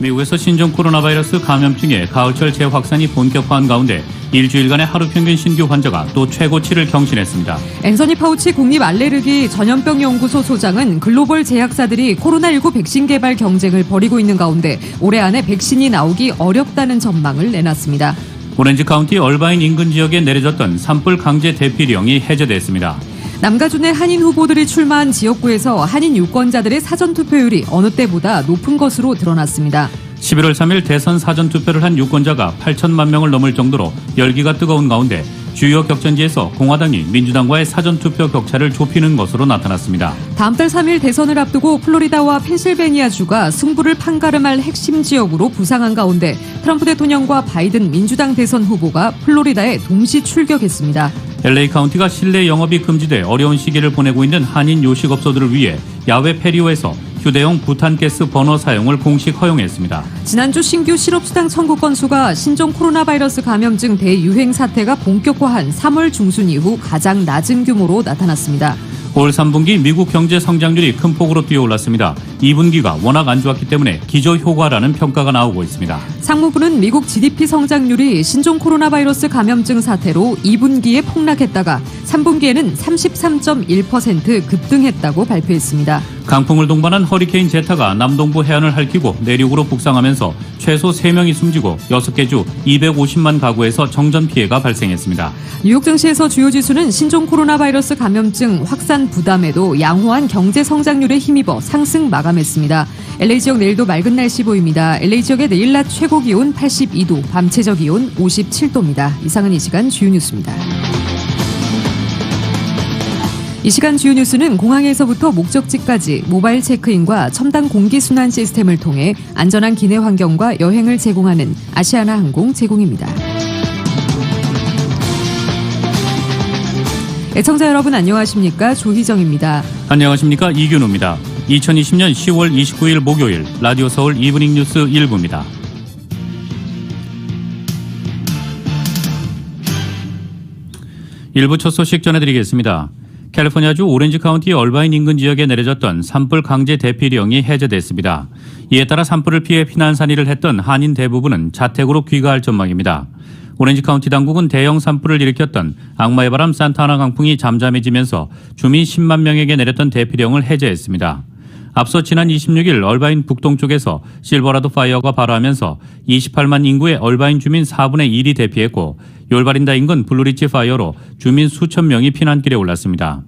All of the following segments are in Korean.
미국에서 신종 코로나 바이러스 감염증의 가을철 재확산이 본격화한 가운데 일주일간의 하루 평균 신규 환자가 또 최고치를 경신했습니다. 앤서니 파우치 국립알레르기 전염병연구소 소장은 글로벌 제약사들이 코로나19 백신 개발 경쟁을 벌이고 있는 가운데 올해 안에 백신이 나오기 어렵다는 전망을 내놨습니다. 오렌지 카운티 얼바인 인근 지역에 내려졌던 산불 강제 대피령이 해제됐습니다. 남가준의 한인 후보들이 출마한 지역구에서 한인 유권자들의 사전투표율이 어느 때보다 높은 것으로 드러났습니다. 11월 3일 대선 사전투표를 한 유권자가 8천만 명을 넘을 정도로 열기가 뜨거운 가운데 주요 격전지에서 공화당이 민주당과의 사전투표 격차를 좁히는 것으로 나타났습니다. 다음 달 3일 대선을 앞두고 플로리다와 펜실베니아주가 승부를 판가름할 핵심 지역으로 부상한 가운데 트럼프 대통령과 바이든 민주당 대선 후보가 플로리다에 동시 출격했습니다. LA 카운티가 실내 영업이 금지돼 어려운 시기를 보내고 있는 한인 요식업소들을 위해 야외 페리오에서 휴대용 부탄가스 버너 사용을 공식 허용했습니다. 지난주 신규 실업수당 청구 건수가 신종 코로나 바이러스 감염증 대유행 사태가 본격화한 3월 중순 이후 가장 낮은 규모로 나타났습니다. 올 3분기 미국 경제 성장률이 큰 폭으로 뛰어올랐습니다. 2분기가 워낙 안 좋았기 때문에 기저효과라는 평가가 나오고 있습니다. 상무부는 미국 GDP 성장률이 신종 코로나 바이러스 감염증 사태로 2분기에 폭락했다가 3분기에는 33.1% 급등했다고 발표했습니다. 강풍을 동반한 허리케인 제타가 남동부 해안을 핥히고 내륙으로 북상하면서 최소 3명이 숨지고 6개 주 250만 가구에서 정전 피해가 발생했습니다. 뉴욕 증시에서 주요 지수는 신종 코로나 바이러스 감염증 확산 부담에도 양호한 경제 성장률에 힘입어 상승 마감했습니다. LA 지역 내일도 맑은 날씨 보입니다. LA 지역의 내일 낮 최고 기온 82도, 밤 최저 기온 57도입니다. 이상은 이 시간 주요 뉴스입니다. 이 시간 주요 뉴스는 공항에서부터 목적지까지 모바일 체크인과 첨단 공기순환 시스템을 통해 안전한 기내 환경과 여행을 제공하는 아시아나 항공 제공입니다. 애청자 여러분 안녕하십니까? 조희정입니다. 안녕하십니까? 이균호입니다. 2020년 10월 29일 목요일 라디오 서울 이브닝 뉴스 1부입니다. 일부 첫 소식 전해드리겠습니다. 캘리포니아주 오렌지 카운티 얼바인 인근 지역에 내려졌던 산불 강제 대피령이 해제됐습니다. 이에 따라 산불을 피해 피난산일을 했던 한인 대부분은 자택으로 귀가할 전망입니다. 오렌지 카운티 당국은 대형 산불을 일으켰던 악마의 바람 산타아나 강풍이 잠잠해지면서 주민 10만 명에게 내렸던 대피령을 해제했습니다. 앞서 지난 26일 얼바인 북동쪽에서 실버라도 파이어가 발화하면서 28만 인구의 얼바인 주민 4분의 1이 대피했고 yor바린다 인근 블루리치 파이어로 주민 수천 명이 피난길에 올랐습니다.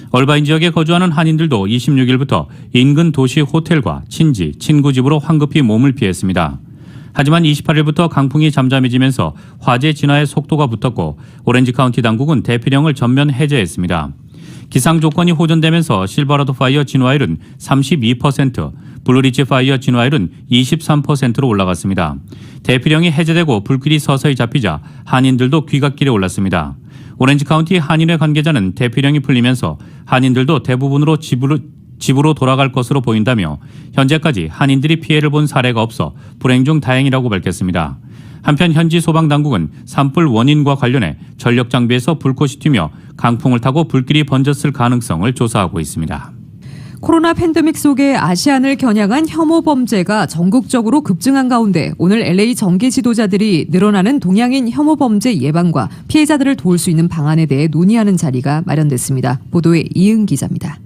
얼바인 지역에 거주하는 한인들도 26일부터 인근 도시 호텔과 친지, 친구 집으로 황급히 몸을 피했습니다. 하지만 28일부터 강풍이 잠잠해지면서 화재 진화의 속도가 붙었고 오렌지 카운티 당국은 대피령을 전면 해제했습니다. 기상 조건이 호전되면서 실버라도 파이어 진화율은 32%, 블루리치 파이어 진화율은 23%로 올라갔습니다. 대피령이 해제되고 불길이 서서히 잡히자 한인들도 귀갓길에 올랐습니다. 오렌지 카운티 한인회 관계자는 대피령이 풀리면서 한인들도 대부분으로 집으로 돌아갈 것으로 보인다며 현재까지 한인들이 피해를 본 사례가 없어 불행 중 다행이라고 밝혔습니다. 한편 현지 소방당국은 산불 원인과 관련해 전력 장비에서 불꽃이 튀며 강풍을 타고 불길이 번졌을 가능성을 조사하고 있습니다. 코로나 팬데믹 속에 아시안을 겨냥한 혐오 범죄가 전국적으로 급증한 가운데 오늘 LA 정계 지도자들이 늘어나는 동양인 혐오 범죄 예방과 피해자들을 도울 수 있는 방안에 대해 논의하는 자리가 마련됐습니다. 보도에 이은 기자입니다.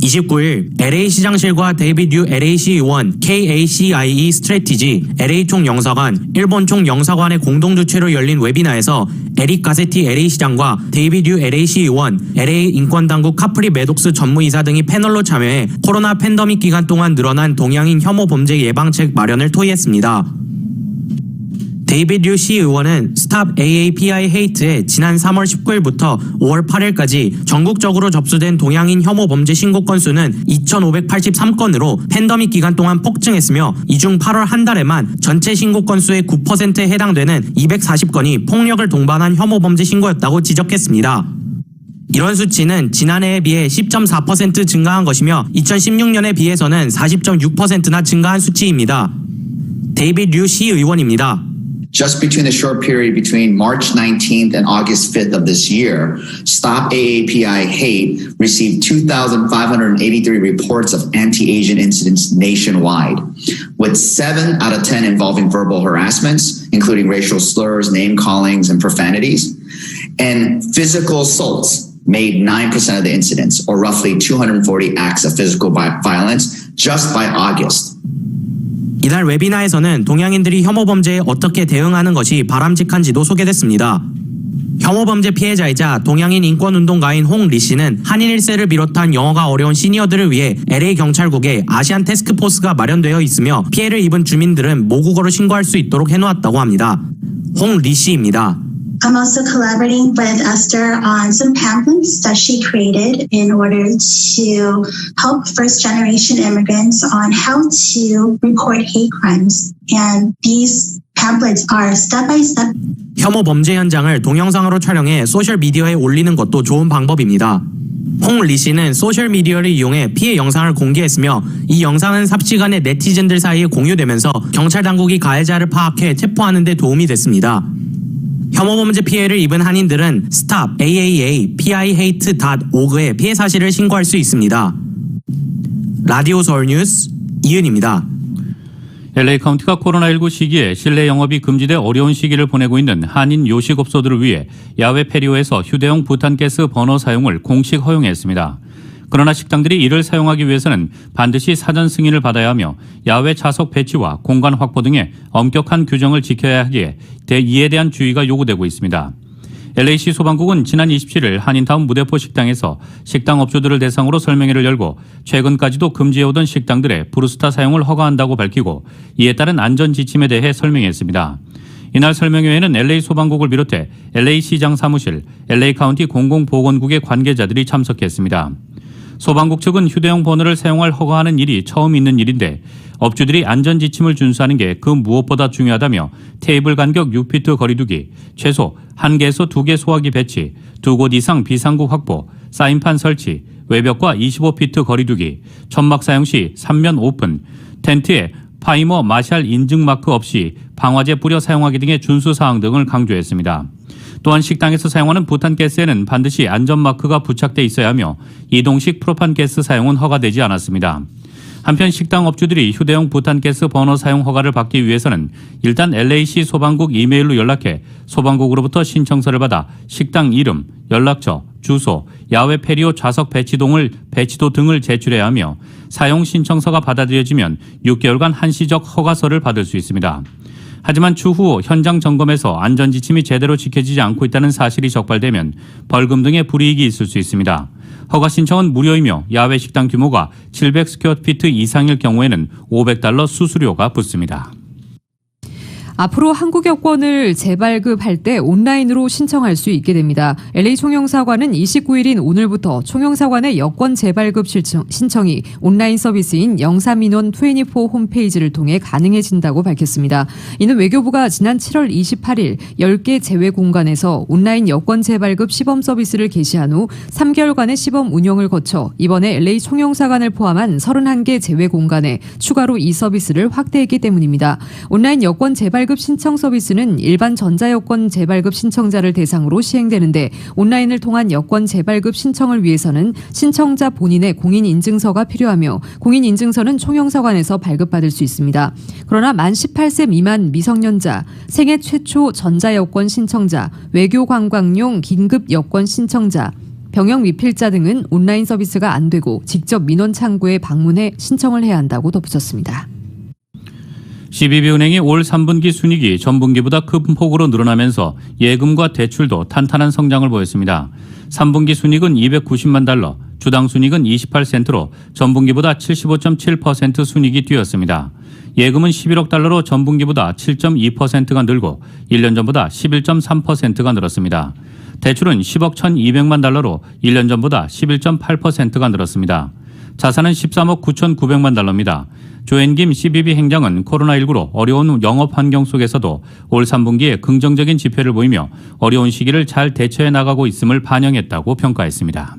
29일 LA 시장실과 데이비드 유 LAC 의원, KACIE 스트래티지, LA 총영사관, 일본 총영사관의 공동주최로 열린 웨비나에서 에릭 가세티 LA 시장과 데이비드 유 LAC 의원, LA 인권당국 카프리 매독스 전무이사 등이 패널로 참여해 코로나 팬데믹 기간 동안 늘어난 동양인 혐오 범죄 예방책 마련을 토의했습니다. 데이비드 유 시 의원은 Stop AAPI Hate에 지난 3월 19일부터 5월 8일까지 전국적으로 접수된 동양인 혐오 범죄 신고 건수는 2,583건으로 팬데믹 기간 동안 폭증했으며 이 중 8월 한 달에만 전체 신고 건수의 9%에 해당되는 240건이 폭력을 동반한 혐오 범죄 신고였다고 지적했습니다. 이런 수치는 지난해에 비해 10.4% 증가한 것이며 2016년에 비해서는 40.6%나 증가한 수치입니다. 데이비드 유 시 의원입니다. just between the short period between March 19th and August 5th of this year, Stop AAPI Hate received 2,583 reports of anti-Asian incidents nationwide, with 7 out of 10 involving verbal harassments, including racial slurs, name callings, and profanities, and physical assaults made 9% of the incidents, or roughly 240 acts of physical violence just by August. 이날 웨비나에서는 동양인들이 혐오 범죄에 어떻게 대응하는 것이 바람직한지도 소개됐습니다. 혐오 범죄 피해자이자 동양인 인권운동가인 홍 리 씨는 한인 1세를 비롯한 영어가 어려운 시니어들을 위해 LA 경찰국에 아시안 태스크포스가 마련되어 있으며 피해를 입은 주민들은 모국어로 신고할 수 있도록 해놓았다고 합니다. 홍 리 씨입니다. I'm also collaborating with Esther on some pamphlets that she created in order to help first-generation immigrants on how to report hate crimes. And these pamphlets are step-by-step. 혐오 범죄 현장을 동영상으로 촬영해 소셜미디어에 올리는 것도 좋은 방법입니다. 홍 리 씨는 소셜미디어를 이용해 피해 영상을 공개했으며 이 영상은 삽시간에 네티즌들 사이에 공유되면서 경찰 당국이 가해자를 파악해 체포하는 데 도움이 됐습니다. 혐오범죄 피해를 입은 한인들은 stop aaapi.org에 피해 사실을 신고할 수 있습니다. 라디오 서울 뉴스 이은입니다. LA 카운티가 코로나19 시기에 실내 영업이 금지돼 어려운 시기를 보내고 있는 한인 요식업소들을 위해 야외 패리오에서 휴대용 부탄가스 버너 사용을 공식 허용했습니다. 그러나 식당들이 이를 사용하기 위해서는 반드시 사전 승인을 받아야 하며 야외 좌석 배치와 공간 확보 등의 엄격한 규정을 지켜야 하기에 이에 대한 주의가 요구되고 있습니다. LA시 소방국은 지난 27일 한인타운 무대포 식당에서 식당 업주들을 대상으로 설명회를 열고 최근까지도 금지해오던 식당들의 브루스타 사용을 허가한다고 밝히고 이에 따른 안전 지침에 대해 설명했습니다. 이날 설명회에는 LA 소방국을 비롯해 LA 시장 사무실, LA 카운티 공공보건국의 관계자들이 참석했습니다. 소방국 측은 휴대용 버너를 사용할 허가하는 일이 처음 있는 일인데 업주들이 안전지침을 준수하는 게 그 무엇보다 중요하다며 테이블 간격 6피트 거리두기, 최소 1개에서 2개 소화기 배치, 2곳 이상 비상구 확보, 사인판 설치, 외벽과 25피트 거리두기, 천막 사용 시 3면 오픈, 텐트에 파이머 마샬 인증 마크 없이 방화제 뿌려 사용하기 등의 준수사항 등을 강조했습니다. 또한 식당에서 사용하는 부탄가스에는 반드시 안전마크가 부착돼 있어야 하며 이동식 프로판가스 사용은 허가되지 않았습니다. 한편 식당 업주들이 휴대용 부탄가스 버너 사용 허가를 받기 위해서는 일단 LA시 소방국 이메일로 연락해 소방국으로부터 신청서를 받아 식당 이름, 연락처, 주소, 야외 패리오 좌석 배치도 등을 제출해야 하며 사용 신청서가 받아들여지면 6개월간 한시적 허가서를 받을 수 있습니다. 하지만 추후 현장 점검에서 안전지침이 제대로 지켜지지 않고 있다는 사실이 적발되면 벌금 등의 불이익이 있을 수 있습니다. 허가 신청은 무료이며 야외 식당 규모가 700스퀘어피트 이상일 경우에는 $500 수수료가 붙습니다. 앞으로 한국 여권을 재발급할 때 온라인으로 신청할 수 있게 됩니다. LA 총영사관은 29일인 오늘부터 총영사관의 여권 재발급 신청이 온라인 서비스인 영사민원 24 홈페이지를 통해 가능해진다고 밝혔습니다. 이는 외교부가 지난 7월 28일 10개 제외 공간에서 온라인 여권 재발급 시범 서비스를 개시한 후 3개월간의 시범 운영을 거쳐 이번에 LA 총영사관을 포함한 31개 제외 공간에 추가로 이 서비스를 확대했기 때문입니다. 온라인 여권 재발급 신청 서비스는 일반 전자여권 재발급 신청자를 대상으로 시행되는데 온라인을 통한 여권 재발급 신청을 위해서는 신청자 본인의 공인인증서가 필요하며 공인인증서는 총영사관에서 발급받을 수 있습니다. 그러나 만 18세 미만 미성년자, 생애 최초 전자여권 신청자, 외교관광용 긴급여권 신청자, 병역 미필자 등은 온라인 서비스가 안 되고 직접 민원 창구에 방문해 신청을 해야 한다고 덧붙였습니다. CBB은행이 올 3분기 순이익이 전분기보다 큰 폭으로 늘어나면서 예금과 대출도 탄탄한 성장을 보였습니다. 3분기 순이익은 $290만, 주당 순이익은 28센트로 전분기보다 75.7% 순이익이 뛰었습니다. 예금은 $11억 전분기보다 7.2%가 늘고 1년 전보다 11.3%가 늘었습니다. 대출은 $10억 1,200만, 1년 전보다 11.8%가 늘었습니다. 자산은 $13억 9,900만. 조앤김 CBB 행장은 코로나19로 어려운 영업 환경 속에서도 올 3분기에 긍정적인 지표를 보이며 어려운 시기를 잘 대처해 나가고 있음을 반영했다고 평가했습니다.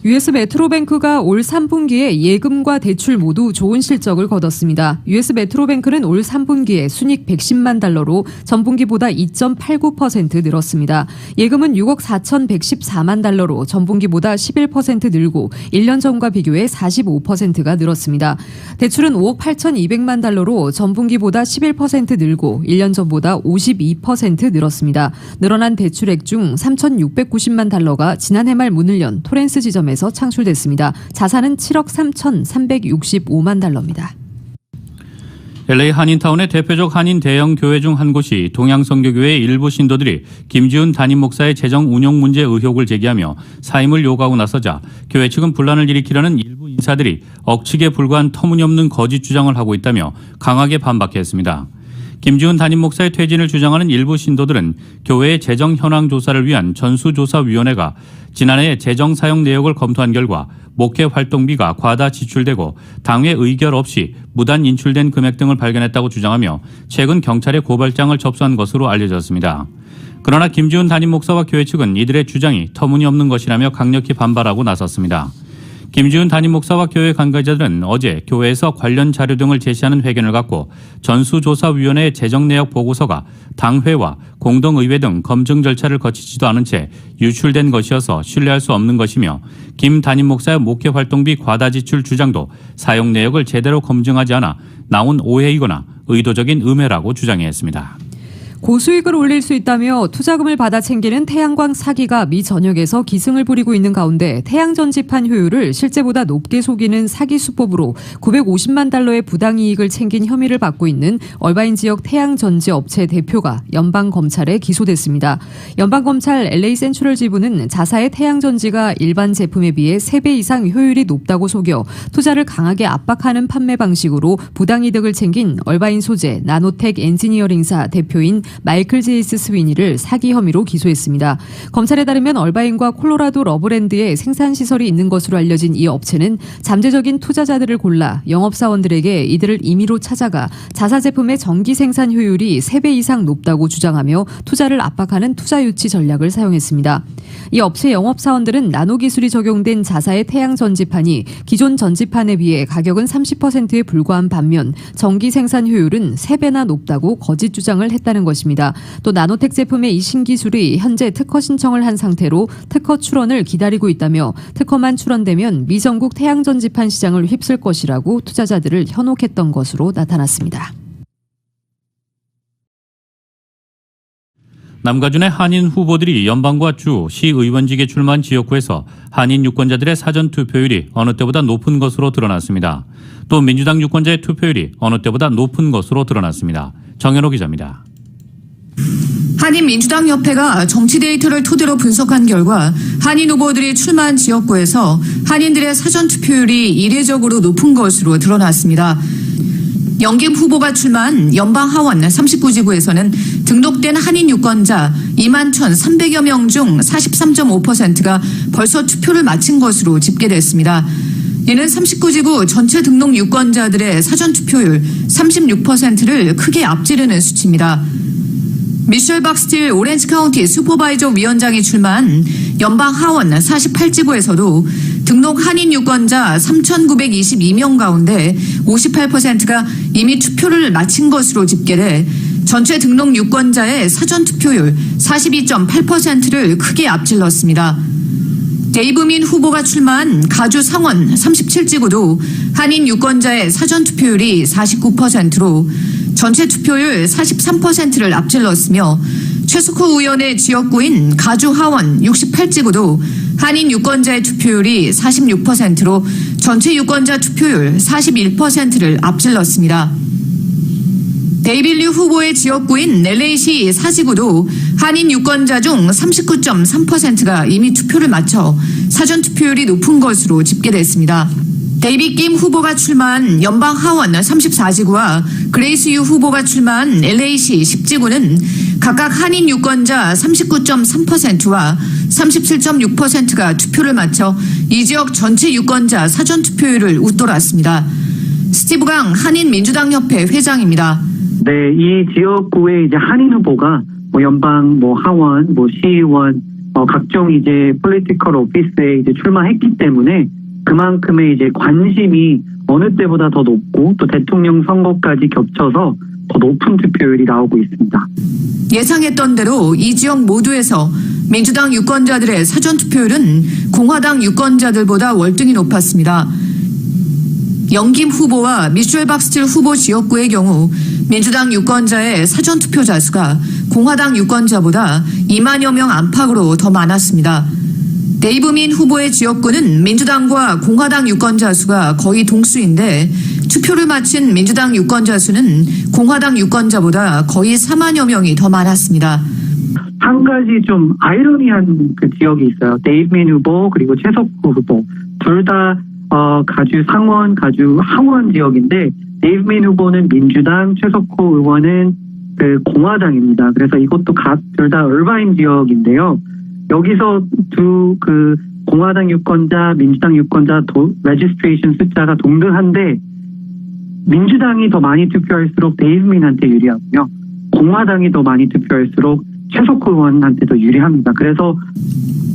US 메트로뱅크가 올 3분기에 예금과 대출 모두 좋은 실적을 거뒀습니다. US 메트로뱅크는 올 3분기에 순이익 110만 달러로 전분기보다 2.89% 늘었습니다. 예금은 6억 4,114만 달러로 전분기보다 11% 늘고 1년 전과 비교해 45%가 늘었습니다. 대출은 5억 8,200만 달러로 전분기보다 11% 늘고 1년 전보다 52% 늘었습니다. 늘어난 대출액 중 3,690만 달러가 지난해 말 문을 연 토렌스 지점에서 창출됐습니다. 자산은 7억 3,365만 달러입니다. LA 한인타운의 대표적 한인 대형 교회 중 한 곳이 동양선교교회의 일부 신도들이 김지훈 담임 목사의 재정 운영 문제 의혹을 제기하며 사임을 요구하고 나서자 교회 측은 분란을 일으키려는 일부 인사들이 억측에 불과한 터무니없는 거짓 주장을 하고 있다며 강하게 반박했습니다. 김지훈 담임 목사의 퇴진을 주장하는 일부 신도들은 교회의 재정 현황 조사를 위한 전수조사위원회가 지난해 재정 사용 내역을 검토한 결과 목회 활동비가 과다 지출되고 당회 의결 없이 무단 인출된 금액 등을 발견했다고 주장하며 최근 경찰에 고발장을 접수한 것으로 알려졌습니다. 그러나 김지훈 담임 목사와 교회 측은 이들의 주장이 터무니없는 것이라며 강력히 반발하고 나섰습니다. 김지훈 담임 목사와 교회 관계자들은 어제 교회에서 관련 자료 등을 제시하는 회견을 갖고 전수조사위원회의 재정내역 보고서가 당회와 공동의회 등 검증 절차를 거치지도 않은 채 유출된 것이어서 신뢰할 수 없는 것이며 김 담임 목사의 목회 활동비 과다 지출 주장도 사용 내역을 제대로 검증하지 않아 나온 오해이거나 의도적인 음해라고 주장했습니다. 고수익을 올릴 수 있다며 투자금을 받아 챙기는 태양광 사기가 미 전역에서 기승을 부리고 있는 가운데 태양전지판 효율을 실제보다 높게 속이는 사기 수법으로 950만 달러의 부당이익을 챙긴 혐의를 받고 있는 얼바인 지역 태양전지 업체 대표가 연방검찰에 기소됐습니다. 연방검찰 LA 센트럴 지부는 자사의 태양전지가 일반 제품에 비해 3배 이상 효율이 높다고 속여 투자를 강하게 압박하는 판매 방식으로 부당이득을 챙긴 얼바인 소재 나노텍 엔지니어링사 대표인 마이클 제이스 스위니를 사기 혐의로 기소했습니다. 검찰에 따르면 얼바인과 콜로라도 러브랜드에 생산시설이 있는 것으로 알려진 이 업체는 잠재적인 투자자들을 골라 영업사원들에게 이들을 임의로 찾아가 자사 제품의 전기 생산 효율이 3배 이상 높다고 주장하며 투자를 압박하는 투자 유치 전략을 사용했습니다. 이 업체 영업사원들은 나노 기술이 적용된 자사의 태양 전지판이 기존 전지판에 비해 가격은 30%에 불과한 반면 전기 생산 효율은 3배나 높다고 거짓 주장을 했다는 것입니다. 또 나노텍 제품의 이 신기술이 현재 특허 신청을 한 상태로 특허 출원을 기다리고 있다며 특허만 출원되면 미 전국 태양전지판 시장을 휩쓸 것이라고 투자자들을 현혹했던 것으로 나타났습니다. 남가준의 한인 후보들이 연방과 주, 시의원직에 출마한 지역구에서 한인 유권자들의 사전 투표율이 어느 때보다 높은 것으로 드러났습니다. 또 민주당 유권자의 투표율이 어느 때보다 높은 것으로 드러났습니다. 정현호 기자입니다. 한인민주당협회가 정치 데이터를 토대로 분석한 결과 한인 후보들이 출마한 지역구에서 한인들의 사전 투표율이 이례적으로 높은 것으로 드러났습니다. 영김 후보가 출마한 연방 하원 39지구에서는 등록된 한인 유권자 21,300여 명 중 43.5%가 벌써 투표를 마친 것으로 집계됐습니다. 이는 39지구 전체 등록 유권자들의 사전 투표율 36%를 크게 앞지르는 수치입니다. 미셸 박스틸 오렌지 카운티 슈퍼바이저 위원장이 출마한 연방 하원 48지구에서도 등록 한인 유권자 3,922명 가운데 58%가 이미 투표를 마친 것으로 집계돼 전체 등록 유권자의 사전 투표율 42.8%를 크게 앞질렀습니다. 데이브민 후보가 출마한 가주 상원 37지구도 한인 유권자의 사전 투표율이 49%로 전체 투표율 43%를 앞질렀으며 최석호 의원의 지역구인 가주 하원 68지구도 한인 유권자의 투표율이 46%로 전체 유권자 투표율 41%를 앞질렀습니다. 데이빌류 후보의 지역구인 LA시 4지구도 한인 유권자 중 39.3%가 이미 투표를 마쳐 사전 투표율이 높은 것으로 집계됐습니다. 데이빗 김 후보가 출마한 연방 하원 34지구와 그레이스 유 후보가 출마한 LA시 10지구는 각각 한인 유권자 39.3%와 37.6%가 투표를 마쳐 이 지역 전체 유권자 사전 투표율을 웃돌았습니다. 스티브 강 한인민주당협회 회장입니다. 네, 이 지역구의 이제 한인 후보가 연방, 하원, 시의원, 각종 이제 폴리티컬 오피스에 이제 출마했기 때문에 그만큼의 이제 관심이 어느 때보다 더 높고 또 대통령 선거까지 겹쳐서 더 높은 투표율이 나오고 있습니다. 예상했던 대로 이 지역 모두에서 민주당 유권자들의 사전 투표율은 공화당 유권자들보다 월등히 높았습니다. 영김 후보와 미셸 박스틸 후보 지역구의 경우 민주당 유권자의 사전 투표자 수가 공화당 유권자보다 2만여 명 안팎으로 더 많았습니다. 데이브 민 후보의 지역구는 민주당과 공화당 유권자 수가 거의 동수인데 투표를 마친 민주당 유권자 수는 공화당 유권자보다 거의 4만여 명이 더 많았습니다. 한 가지 좀 아이러니한 그 지역이 있어요. 데이브 민 후보 그리고 최석호 후보 둘 다 가주 상원, 가주 하원 지역인데 데이브 민 후보는 민주당, 최석호 의원은 그 공화당입니다. 그래서 이것도 둘 다 얼바인 지역인데요. 여기서 두 그 공화당 유권자, 민주당 유권자 레지스트레이션 숫자가 동등한데 민주당이 더 많이 투표할수록 데이브 민한테 유리하고요. 공화당이 더 많이 투표할수록 최석호 의원한테 더 유리합니다. 그래서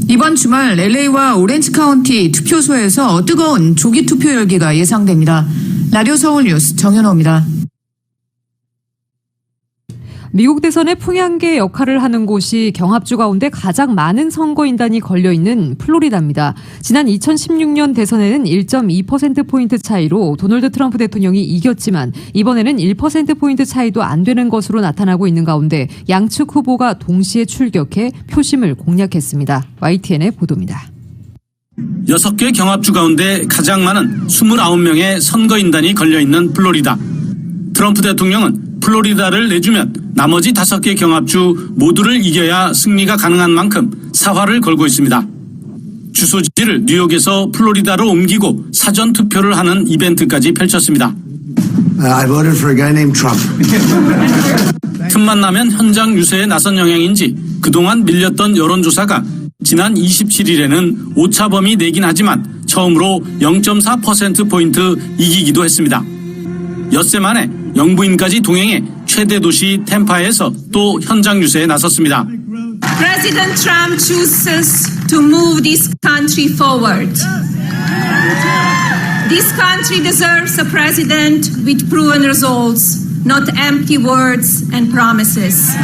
이번 주말 LA와 오렌지 카운티 투표소에서 뜨거운 조기 투표 열기가 예상됩니다. 라디오 서울 뉴스 정현호입니다. 미국 대선의 풍향계 역할을 하는 곳이 경합주 가운데 가장 많은 선거인단이 걸려있는 플로리다입니다. 지난 2016년 대선에는 1.2%포인트 차이로 도널드 트럼프 대통령이 이겼지만 이번에는 1%포인트 차이도 안 되는 것으로 나타나고 있는 가운데 양측 후보가 동시에 출격해 표심을 공략했습니다. YTN의 보도입니다. 6개 경합주 가운데 가장 많은 29명의 선거인단이 걸려있는 플로리다. 트럼프 대통령은 플로리다를 내주면 나머지 5개 경합주 모두를 이겨야 승리가 가능한 만큼 사활을 걸고 있습니다. 주소지를 뉴욕에서 플로리다로 옮기고 사전 투표를 하는 이벤트까지 펼쳤습니다. I voted for a guy named Trump. 틈만 나면 현장 유세에 나선 영향인지 그동안 밀렸던 여론조사가 지난 27일에는 오차범위 내긴 하지만 처음으로 0.4%포인트 이기기도 했습니다. 엿새 만에 영부인까지 동행해 최대 도시 템파에서 또 현장 유세에 나섰습니다. President Trump chooses to move this country forward. This country deserves a president with proven results, not empty words and promises.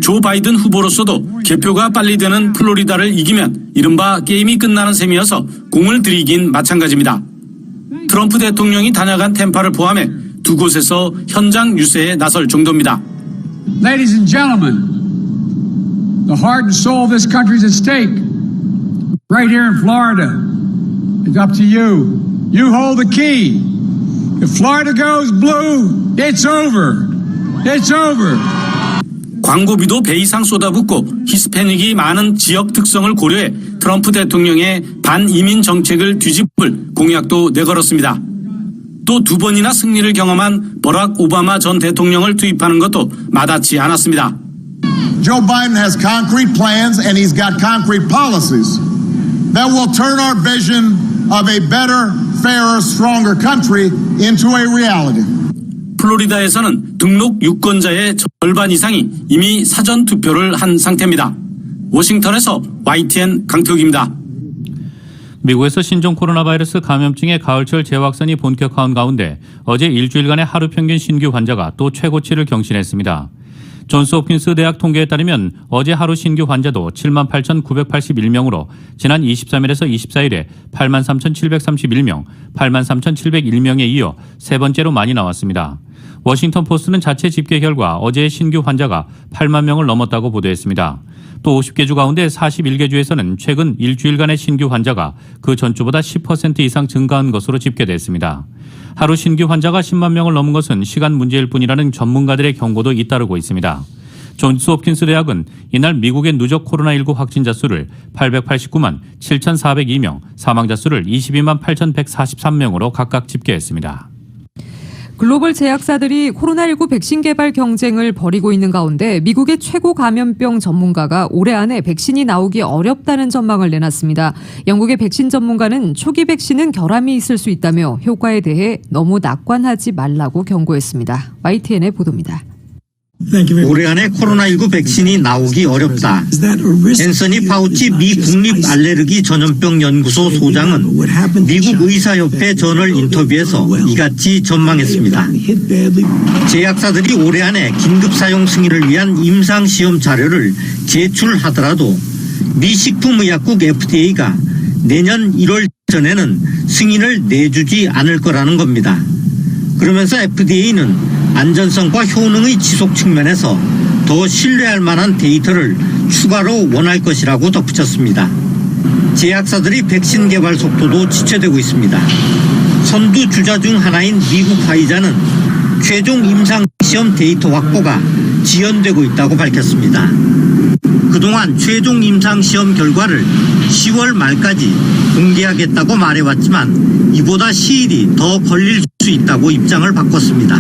조 바이든 후보로서도 개표가 빨리 되는 플로리다를 이기면 이른바 게임이 끝나는 셈이어서 공을 들이긴 마찬가지입니다. 트럼프 대통령이 다녀간 템파를 포함해 두 곳에서 현장 유세에 나설 정도입니다. Ladies and gentlemen, the heart and soul of this country is at stake. Right here in Florida. It's up to you. You hold the key. If Florida goes blue, it's over. It's over. 광고비도 배 이상 쏟아붓고 히스패닉이 많은 지역 특성을 고려해 트럼프 대통령의 반이민 정책을 뒤집을 공약도 내걸었습니다. 또 2번이나 승리를 경험한 버락 오바마 전 대통령을 투입하는 것도 마다치 않았습니다. Joe Biden has concrete plans and he's got concrete policies that will turn our vision of a better, fairer, stronger country into a reality. 플로리다에서는 등록 유권자의 절반 이상이 이미 사전 투표를 한 상태입니다. 워싱턴에서 YTN 강태욱입니다. 미국에서 신종 코로나 바이러스 감염증의 가을철 재확산이 본격화한 가운데 어제 일주일간의 하루 평균 신규 환자가 또 최고치를 경신했습니다. 존스홉킨스 대학 통계에 따르면 어제 하루 신규 환자도 78,981명으로 지난 23일에서 24일에 83,731명, 83,701명에 이어 세 번째로 많이 나왔습니다. 워싱턴 포스트는 자체 집계 결과 어제의 신규 환자가 8만 명을 넘었다고 보도했습니다. 또 50개 주 가운데 41개 주에서는 최근 일주일간의 신규 환자가 그 전주보다 10% 이상 증가한 것으로 집계됐습니다. 하루 신규 환자가 10만 명을 넘은 것은 시간 문제일 뿐이라는 전문가들의 경고도 잇따르고 있습니다. 존스홉킨스 대학은 이날 미국의 누적 코로나19 확진자 수를 889만 7,402명, 사망자 수를 22만 8,143명으로 각각 집계했습니다. 글로벌 제약사들이 코로나19 백신 개발 경쟁을 벌이고 있는 가운데 미국의 최고 감염병 전문가가 올해 안에 백신이 나오기 어렵다는 전망을 내놨습니다. 영국의 백신 전문가는 초기 백신은 결함이 있을 수 있다며 효과에 대해 너무 낙관하지 말라고 경고했습니다. YTN의 보도입니다. 올해 안에 코로나19 백신이 나오기 어렵다. 앤서니 파우치 미 국립 알레르기 전염병 연구소 소장은 미국 의사협회 저널 인터뷰에서 이같이 전망했습니다. 제약사들이 올해 안에 긴급 사용 승인을 위한 임상 시험 자료를 제출하더라도 미 식품의약국 FDA가 내년 1월 전에는 승인을 내주지 않을 거라는 겁니다. 그러면서 FDA는 안전성과 효능의 지속 측면에서 더 신뢰할 만한 데이터를 추가로 원할 것이라고 덧붙였습니다. 제약사들이 백신 개발 속도도 지체되고 있습니다. 선두 주자 중 하나인 미국 화이자는 최종 임상시험 데이터 확보가 지연되고 있다고 밝혔습니다. 그동안 최종 임상시험 결과를 10월 말까지 공개하겠다고 말해왔지만 이보다 시일이 더 걸릴 수 있다고 입장을 바꿨습니다.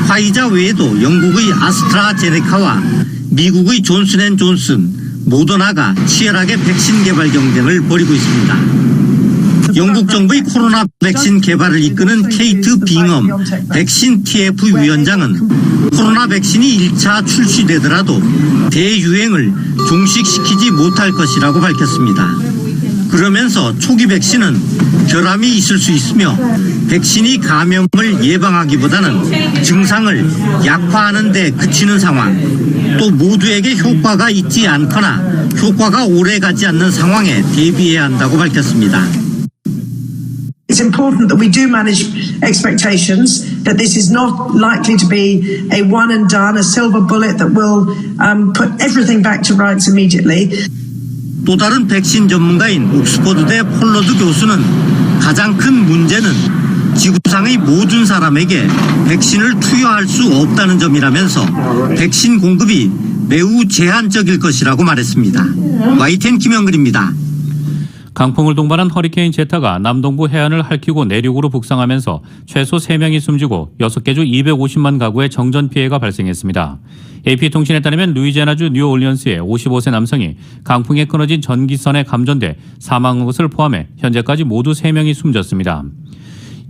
화이자 외에도 영국의 아스트라제네카와 미국의 존슨앤존슨, 모더나가 치열하게 백신 개발 경쟁을 벌이고 있습니다. 영국 정부의 코로나 백신 개발을 이끄는 케이트 빙엄 백신 TF 위원장은 코로나 백신이 1차 출시되더라도 대유행을 종식시키지 못할 것이라고 밝혔습니다. 그러면서 초기 백신은 결함이 있을 수 있으며 백신이 감염을 예방하기보다는 증상을 약화하는 데 그치는 상황, 또 모두에게 효과가 있지 않거나 효과가 오래가지 않는 상황에 대비해야 한다고 밝혔습니다. It's important that we do manage expectations, that this is not likely to be a one and done, a silver bullet that will put everything back to rights immediately. 또 다른 백신 전문가인 옥스퍼드대 폴러드 교수는 가장 큰 문제는 지구상의 모든 사람에게 백신을 투여할 수 없다는 점이라면서 백신 공급이 매우 제한적일 것이라고 말했습니다. YTN 김영근입니다. 강풍을 동반한 허리케인 제타가 남동부 해안을 핥히고 내륙으로 북상하면서 최소 3명이 숨지고 6개 주 250만 가구의 정전 피해가 발생했습니다. AP통신에 따르면 루이지애나주 뉴올리언스의 55세 남성이 강풍에 끊어진 전기선에 감전돼 사망한 것을 포함해 현재까지 모두 3명이 숨졌습니다.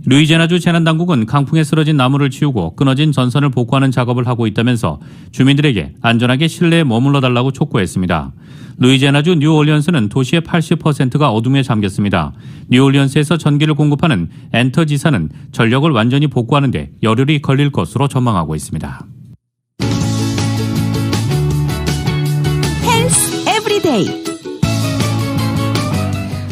루이지애나주 재난당국은 강풍에 쓰러진 나무를 치우고 끊어진 전선을 복구하는 작업을 하고 있다면서 주민들에게 안전하게 실내에 머물러 달라고 촉구했습니다. 루이지애나주 뉴올리언스는 도시의 80%가 어둠에 잠겼습니다. 뉴올리언스에서 전기를 공급하는 엔터 지사는 전력을 완전히 복구하는 데 열흘이 걸릴 것으로 전망하고 있습니다. 헬스 에브리데이.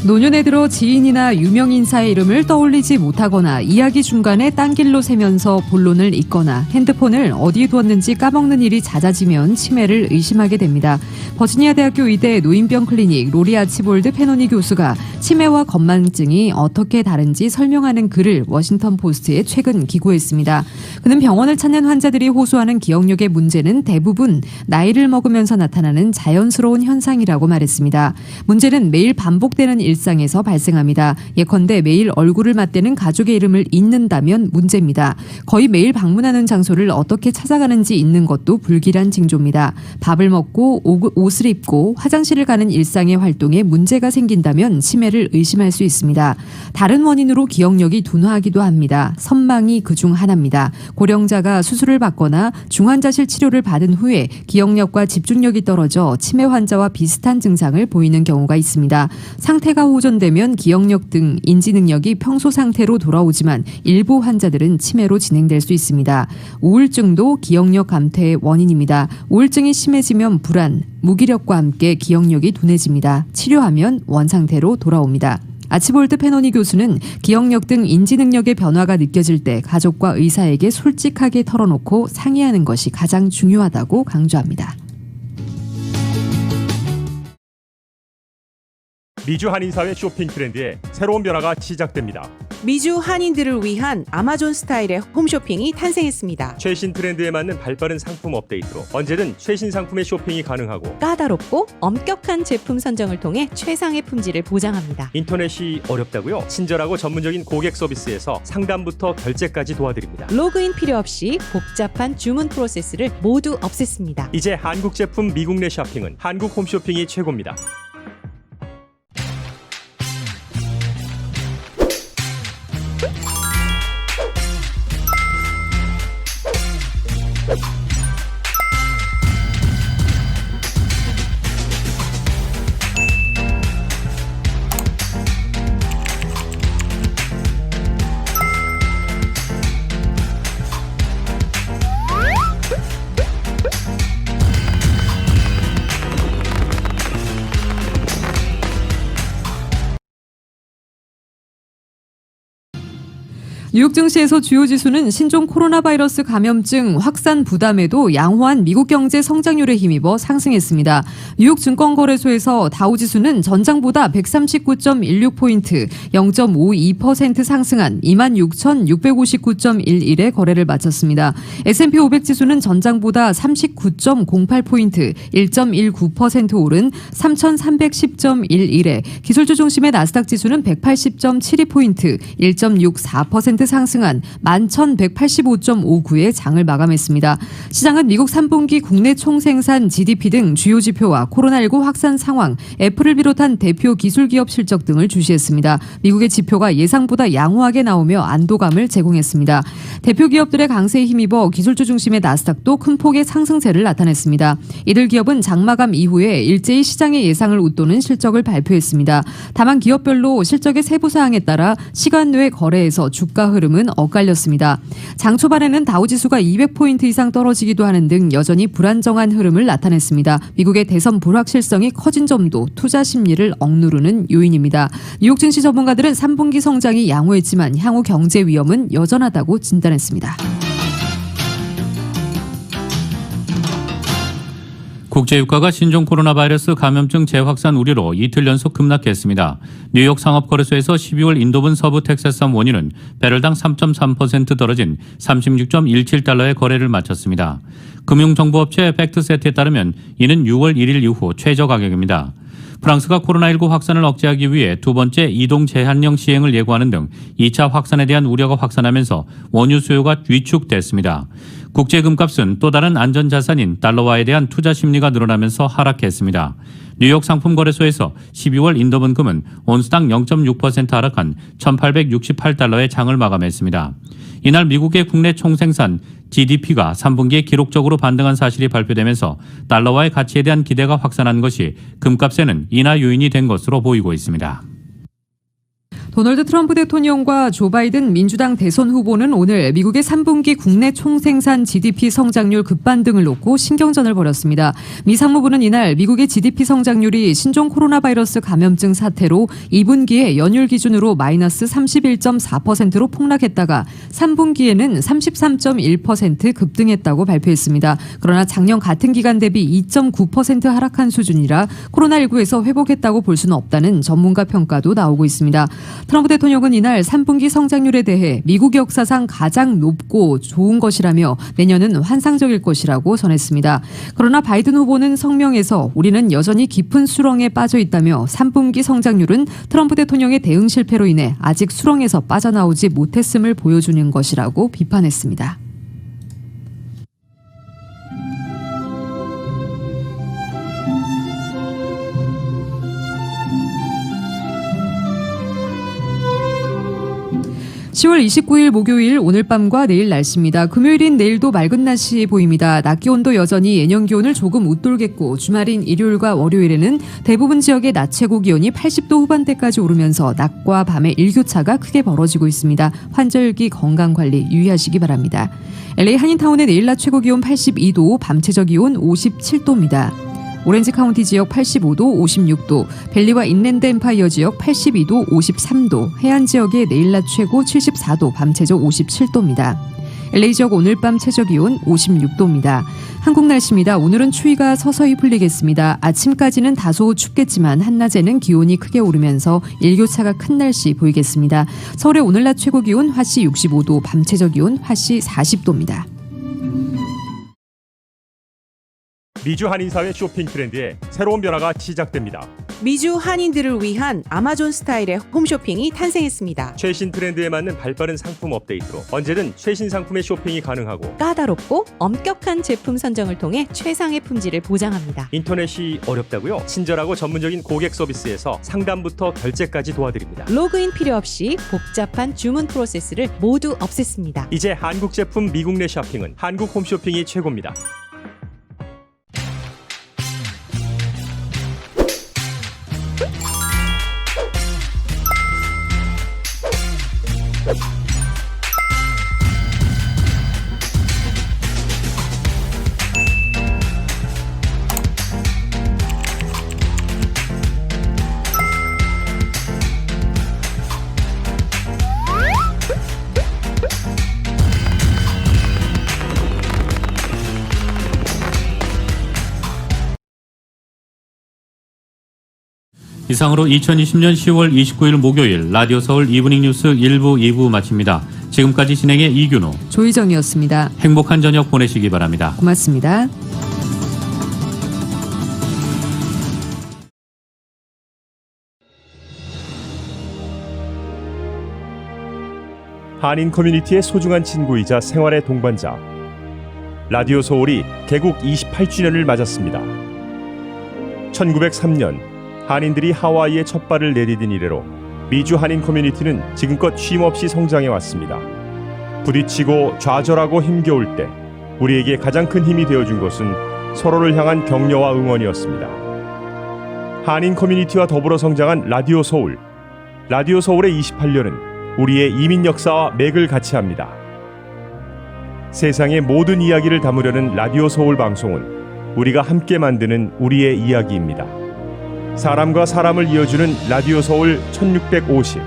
노년에 들어 지인이나 유명 인사의 이름을 떠올리지 못하거나 이야기 중간에 딴 길로 새면서 본론을 잊거나 핸드폰을 어디에 두었는지 까먹는 일이 잦아지면 치매를 의심하게 됩니다. 버지니아 대학교 의대 노인병 클리닉 로리 아치볼드 페노니 교수가 치매와 건망증이 어떻게 다른지 설명하는 글을 워싱턴 포스트에 최근 기고했습니다. 그는 병원을 찾는 환자들이 호소하는 기억력의 문제는 대부분 나이를 먹으면서 나타나는 자연스러운 현상이라고 말했습니다. 문제는 매일 반복되는 일상에서 발생합니다. 예컨대 매일 얼굴을 맞대는 가족의 이름을 잊는다면 문제입니다. 거의 매일 방문하는 장소를 어떻게 찾아가는지 잊는 것도 불길한 징조입니다. 밥을 먹고 옷을 입고 화장실을 가는 일상의 활동에 문제가 생긴다면 치매를 의심할 수 있습니다. 다른 원인으로 기억력이 둔화하기도 합니다. 선망이 그중 하나입니다. 고령자가 수술을 받거나 중환자실 치료를 받은 후에 기억력과 집중력이 떨어져 치매 환자와 비슷한 증상을 보이는 경우가 있습니다. 상태가 호전되면 기억력 등 인지 능력이 평소 상태로 돌아오지만 일부 환자들은 치매로 진행될 수 있습니다. 우울증도 기억력 감퇴의 원인입니다. 우울증이 심해지면 불안, 무기력과 함께 기억력이 둔해집니다. 치료하면 원상태로 돌아옵니다. 아치볼드 페노니 교수는 기억력 등 인지 능력의 변화가 느껴질 때 가족과 의사에게 솔직하게 털어놓고 상의하는 것이 가장 중요하다고 강조합니다. 미주 한인사회 쇼핑 트렌드에 새로운 변화가 시작됩니다. 미주 한인들을 위한 아마존 스타일의 홈쇼핑이 탄생했습니다. 최신 트렌드에 맞는 발빠른 상품 업데이트로 언제든 최신 상품의 쇼핑이 가능하고 까다롭고 엄격한 제품 선정을 통해 최상의 품질을 보장합니다. 인터넷이 어렵다고요? 친절하고 전문적인 고객 서비스에서 상담부터 결제까지 도와드립니다. 로그인 필요 없이 복잡한 주문 프로세스를 모두 없앴습니다. 이제 한국 제품 미국 내 쇼핑은 한국 홈쇼핑이 최고입니다. 뉴욕 증시에서 주요 지수는 신종 코로나 바이러스 감염증 확산 부담에도 양호한 미국 경제 성장률에 힘입어 상승했습니다. 뉴욕 증권거래소에서 다우지수는 전장보다 139.16포인트, 0.52% 상승한 26,659.11에 거래를 마쳤습니다. S&P 500 지수는 전장보다 39.08포인트, 1.19% 오른 3,310.11에 기술주 중심의 나스닥 지수는 180.72포인트, 1.64% 상승한 11,185.59에 장을 마감했습니다. 시장은 미국 3분기 국내 총생산 GDP 등 주요 지표와 코로나19 확산 상황, 애플을 비롯한 대표 기술기업 실적 등을 주시했습니다. 미국의 지표가 예상보다 양호하게 나오며 안도감을 제공했습니다. 대표 기업들의 강세에 힘입어 기술주 중심의 나스닥도 큰 폭의 상승세를 나타냈습니다. 이들 기업은 장마감 이후에 일제히 시장의 예상을 웃도는 실적을 발표했습니다. 다만 기업별로 실적의 세부 사항에 따라 시간 외 거래에서 주가 흐름은 엇갈렸습니다. 장 초반에는 다우지수가 200포인트 이상 떨어지기도 하는 등 여전히 불안정한 흐름을 나타냈습니다. 미국의 대선 불확실성이 커진 점도 투자 심리를 억누르는 요인입니다. 뉴욕 증시 전문가들은 3분기 성장이 양호했지만 향후 경제 위험은 여전하다고 진단했습니다. 국제유가가 신종 코로나 바이러스 감염증 재확산 우려로 이틀 연속 급락했습니다. 뉴욕 상업거래소에서 12월 인도분 서부 텍사스산 원유는 배럴당 3.3% 떨어진 36.17달러에 거래를 마쳤습니다. 금융정보업체 팩트세트에 따르면 이는 6월 1일 이후 최저 가격입니다. 프랑스가 코로나19 확산을 억제하기 위해 두 번째 이동 제한령 시행을 예고하는 등 2차 확산에 대한 우려가 확산하면서 원유 수요가 위축됐습니다. 국제금값은 또 다른 안전자산인 달러화에 대한 투자 심리가 늘어나면서 하락했습니다. 뉴욕 상품거래소에서 12월 인도분 금은 온스당 0.6% 하락한 1,868달러의 장을 마감했습니다. 이날 미국의 국내 총생산 GDP가 3분기에 기록적으로 반등한 사실이 발표되면서 달러화의 가치에 대한 기대가 확산한 것이 금값에는 인하 요인이 된 것으로 보이고 있습니다. 도널드 트럼프 대통령과 조 바이든 민주당 대선 후보는 오늘 미국의 3분기 국내 총생산 GDP 성장률 급반등을 놓고 신경전을 벌였습니다. 미 상무부는 이날 미국의 GDP 성장률이 신종 코로나 바이러스 감염증 사태로 2분기에 연율 기준으로 마이너스 31.4%로 폭락했다가 3분기에는 33.1% 급등했다고 발표했습니다. 그러나 작년 같은 기간 대비 2.9% 하락한 수준이라 코로나19에서 회복했다고 볼 수는 없다는 전문가 평가도 나오고 있습니다. 트럼프 대통령은 이날 3분기 성장률에 대해 미국 역사상 가장 높고 좋은 것이라며 내년은 환상적일 것이라고 전했습니다. 그러나 바이든 후보는 성명에서 우리는 여전히 깊은 수렁에 빠져 있다며 3분기 성장률은 트럼프 대통령의 대응 실패로 인해 아직 수렁에서 빠져나오지 못했음을 보여주는 것이라고 비판했습니다. 10월 29일 목요일 오늘 밤과 내일 날씨입니다. 금요일인 내일도 맑은 날씨 보입니다. 낮 기온도 여전히 예년 기온을 조금 웃돌겠고 주말인 일요일과 월요일에는 대부분 지역의 낮 최고 기온이 80도 후반대까지 오르면서 낮과 밤의 일교차가 크게 벌어지고 있습니다. 환절기 건강관리 유의하시기 바랍니다. LA 한인타운의 내일 낮 최고 기온 82도, 밤 최저 기온 57도입니다. 오렌지 카운티 지역 85도, 56도, 벨리와 인랜드 엠파이어 지역 82도, 53도, 해안 지역의 내일 낮 최고 74도, 밤 최저 57도입니다. LA 지역 오늘 밤 최저 기온 56도입니다. 한국 날씨입니다. 오늘은 추위가 서서히 풀리겠습니다. 아침까지는 다소 춥겠지만 한낮에는 기온이 크게 오르면서 일교차가 큰 날씨 보이겠습니다. 서울의 오늘 낮 최고 기온 화씨 65도, 밤 최저 기온 화씨 40도입니다. 미주 한인사회 쇼핑 트렌드에 새로운 변화가 시작됩니다. 미주 한인들을 위한 아마존 스타일의 홈쇼핑이 탄생했습니다. 최신 트렌드에 맞는 발빠른 상품 업데이트로 언제든 최신 상품의 쇼핑이 가능하고 까다롭고 엄격한 제품 선정을 통해 최상의 품질을 보장합니다. 인터넷이 어렵다고요? 친절하고 전문적인 고객 서비스에서 상담부터 결제까지 도와드립니다. 로그인 필요 없이 복잡한 주문 프로세스를 모두 없앴습니다. 이제 한국 제품 미국 내 쇼핑은 한국 홈쇼핑이 최고입니다. 이상으로 2020년 10월 29일 목요일 라디오 서울 이브닝 뉴스 1부, 2부 마칩니다. 지금까지 진행의 이균호, 조희정이었습니다. 행복한 저녁 보내시기 바랍니다. 고맙습니다. 한인 커뮤니티의 소중한 친구이자 생활의 동반자 라디오 서울이 개국 28주년을 맞았습니다. 1903년 한인들이 하와이에 첫 발을 내디딘 이래로 미주 한인 커뮤니티는 지금껏 쉼없이 성장해 왔습니다. 부딪히고 좌절하고 힘겨울 때 우리에게 가장 큰 힘이 되어준 것은 서로를 향한 격려와 응원이었습니다. 한인 커뮤니티와 더불어 성장한 라디오 서울. 라디오 서울의 28년은 우리의 이민 역사와 맥을 같이 합니다. 세상의 모든 이야기를 담으려는 라디오 서울 방송은 우리가 함께 만드는 우리의 이야기입니다. 사람과 사람을 이어주는 라디오 서울 1650.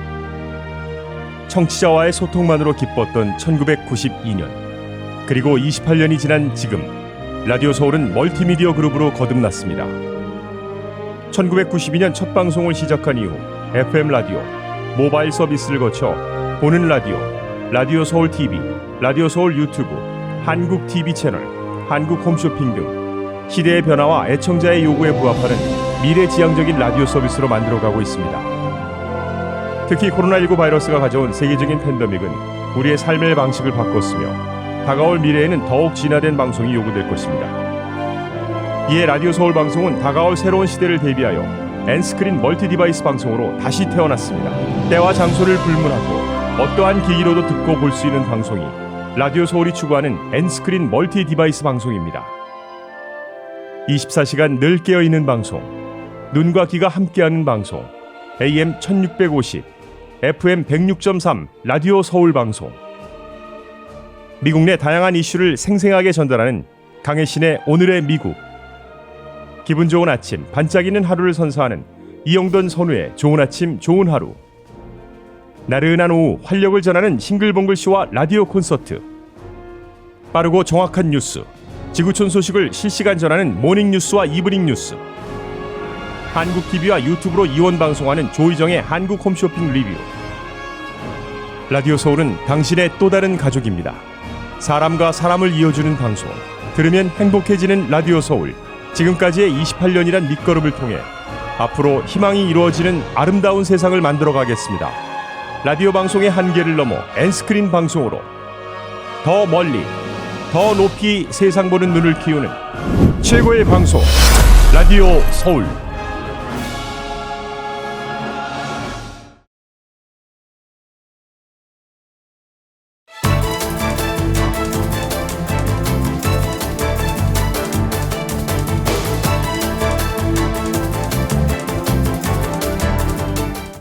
청취자와의 소통만으로 기뻤던 1992년. 그리고 28년이 지난 지금 라디오 서울은 멀티미디어 그룹으로 거듭났습니다. 1992년 첫 방송을 시작한 이후 FM 라디오, 모바일 서비스를 거쳐 보는 라디오, 라디오 서울 TV, 라디오 서울 유튜브, 한국 TV 채널, 한국 홈쇼핑 등 시대의 변화와 애청자의 요구에 부합하는 미래지향적인 라디오 서비스로 만들어가고 있습니다. 특히 코로나19 바이러스가 가져온 세계적인 팬데믹은 우리의 삶의 방식을 바꿨으며 다가올 미래에는 더욱 진화된 방송이 요구될 것입니다. 이에 라디오 서울 방송은 다가올 새로운 시대를 대비하여 N스크린 멀티 디바이스 방송으로 다시 태어났습니다. 때와 장소를 불문하고 어떠한 기기로도 듣고 볼 수 있는 방송이 라디오 서울이 추구하는 N스크린 멀티 디바이스 방송입니다. 24시간 늘 깨어있는 방송, 눈과 귀가 함께하는 방송, AM 1650, FM 106.3 라디오 서울 방송. 미국 내 다양한 이슈를 생생하게 전달하는 강혜신의 오늘의 미국. 기분 좋은 아침, 반짝이는 하루를 선사하는 이영돈 선우의 좋은 아침, 좋은 하루. 나른한 오후 활력을 전하는 싱글벙글쇼와 라디오 콘서트. 빠르고 정확한 뉴스, 지구촌 소식을 실시간 전하는 모닝뉴스와 이브닝 뉴스. 한국TV와 유튜브로 이원 방송하는 조희정의 한국 홈쇼핑 리뷰. 라디오 서울은 당신의 또 다른 가족입니다. 사람과 사람을 이어주는 방송, 들으면 행복해지는 라디오 서울. 지금까지의 28년이란 밑거름을 통해 앞으로 희망이 이루어지는 아름다운 세상을 만들어 가겠습니다. 라디오 방송의 한계를 넘어 N스크린 방송으로 더 멀리, 더 높이 세상 보는 눈을 키우는 최고의 방송, 라디오 서울.